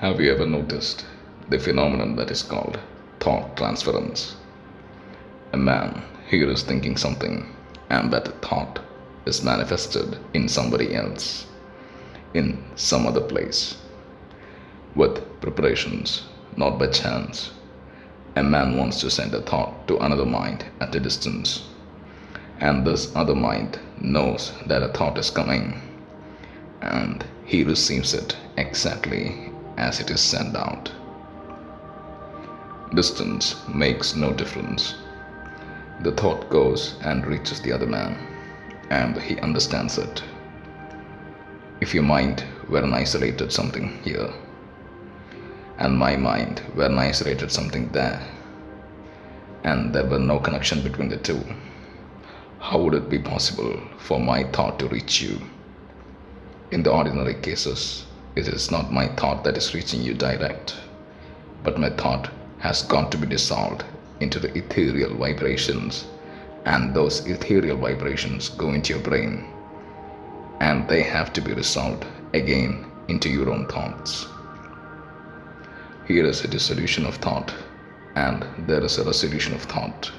Have you ever noticed the phenomenon that is called thought transference? A man here is thinking something, and that thought is manifested in somebody else, in some other place, with preparations, not by chance. A man wants to send a thought to another mind at a distance, and this other mind knows that a thought is coming, and he receives it exactly as it is sent out. Distance makes no difference. The thought goes and reaches the other man, and he understands it. If your mind were an isolated something here, and my mind were an isolated something there, and there were no connection between the two, how would it be possible for my thought to reach you? In the ordinary cases, it is not my thought that is reaching you direct, but my thought has got to be dissolved into the ethereal vibrations, and those ethereal vibrations go into your brain, and they have to be resolved again into your own thoughts. Here is a dissolution of thought, and there is a resolution of thought.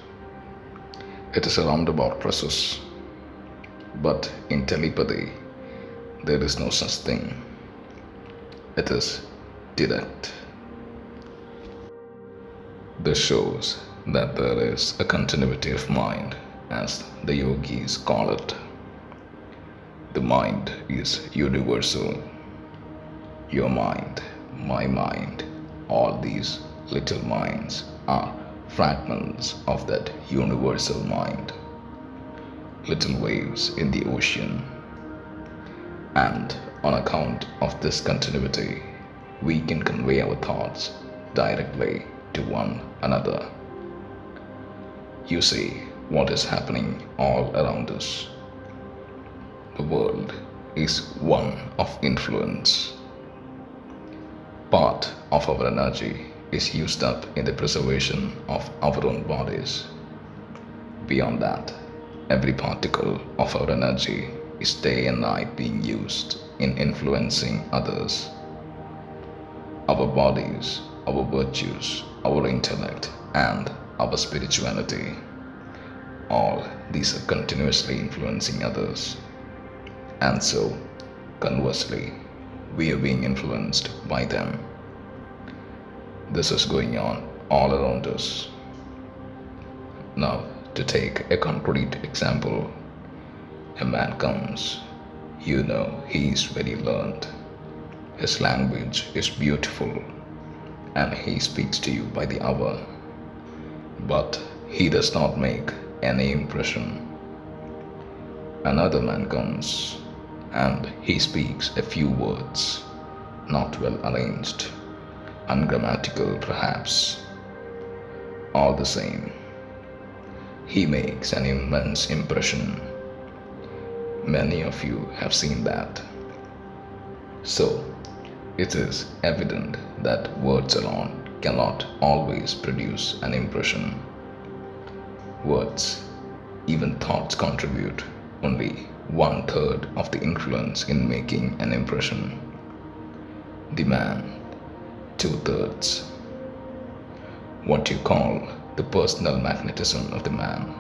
It is a roundabout process, but in telepathy, there is no such thing. It is direct. This shows that there is a continuity of mind, as the yogis call it. The mind is universal. Your mind, my mind, all these little minds are fragments of that universal mind, little waves in the ocean. And on account of this continuity, we can convey our thoughts directly to one another. You see what is happening all around us. The world is one of influence. Part of our energy is used up in the preservation of our own bodies. Beyond that, every particle of our energy is day and night being used in influencing others. Our bodies, our virtues, our intellect, and our spirituality, all these are continuously influencing others. And so, conversely, we are being influenced by them. This is going on all around us. Now, to take a concrete example, a man comes, you know he is very learned. His language is beautiful, and he speaks to you by the hour. But he does not make any impression. Another man comes, and he speaks a few words, not well arranged, ungrammatical perhaps. All the same, he makes an immense impression. Many of you have seen that. So, it is evident that words alone cannot always produce an impression. Words, even thoughts, contribute only 1/3 of the influence in making an impression. The man, 2/3. What you call the personal magnetism of the man,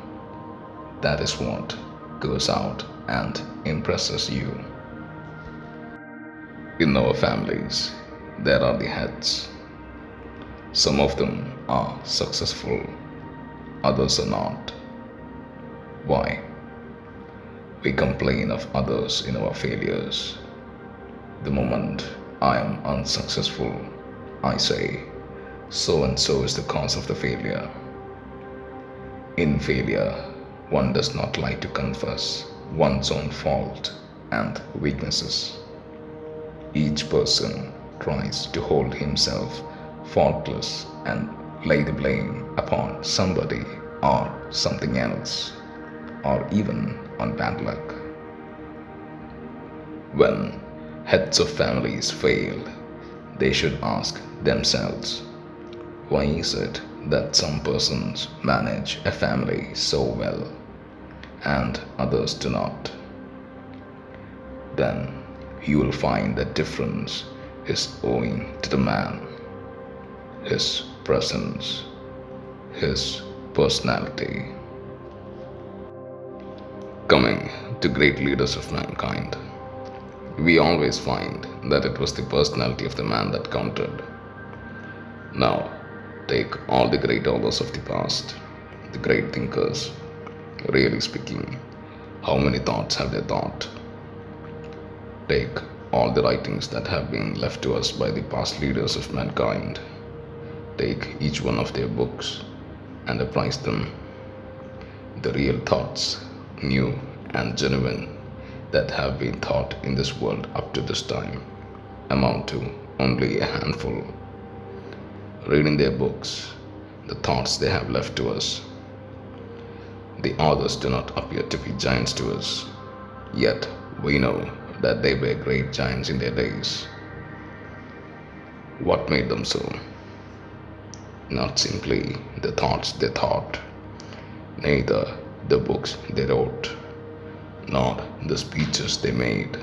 that is what goes out and impresses you. In our families, there are the heads. Some of them are successful, others are not. Why? We complain of others in our failures. The moment I am unsuccessful, I say, so and so is the cause of the failure. In failure, one does not like to confess one's own fault and weaknesses. Each person tries to hold himself faultless and lay the blame upon somebody or something else, or even on bad luck. When heads of families fail, they should ask themselves, why is it that some persons manage a family so well and others do not? Then you will find the difference is owing to the man, his presence, his personality. Coming to great leaders of mankind, we always find that it was the personality of the man that counted. Now, take all the great authors of the past, the great thinkers. Really speaking, how many thoughts have they thought? Take all the writings that have been left to us by the past leaders of mankind. Take each one of their books and apprise them. The real thoughts, new and genuine, that have been thought in this world up to this time amount to only a handful. Reading their books, the thoughts they have left to us, the authors do not appear to be giants to us, yet we know that they were great giants in their days. What made them so? Not simply the thoughts they thought, neither the books they wrote, nor the speeches they made.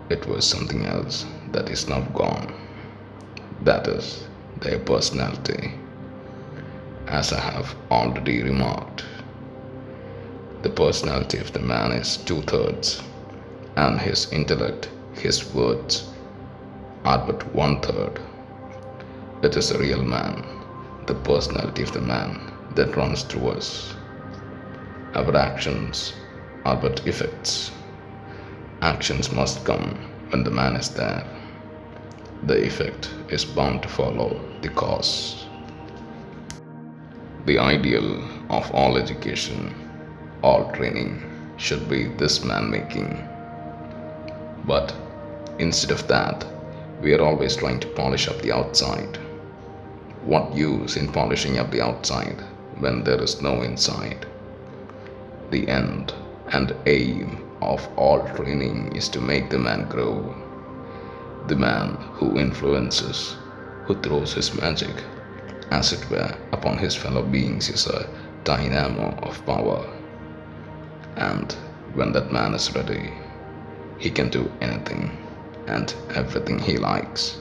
It was something else that is now gone. That is their personality. As I have already remarked, the personality of the man is two-thirds, and his intellect, his words, are but one-third. It is a real man, the personality of the man that runs through us. Our actions are but effects. Actions must come when the man is there. The effect is bound to follow the cause. The ideal of all education, all training, should be this man making. But instead of that, we are always trying to polish up the outside. What use in polishing up the outside when there is no inside? The end and aim of all training is to make the man grow. The man who influences, who throws his magic, as it were, upon his fellow beings is a dynamo of power. And when that man is ready, he can do anything and everything he likes.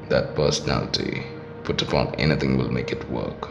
That personality put upon anything will make it work.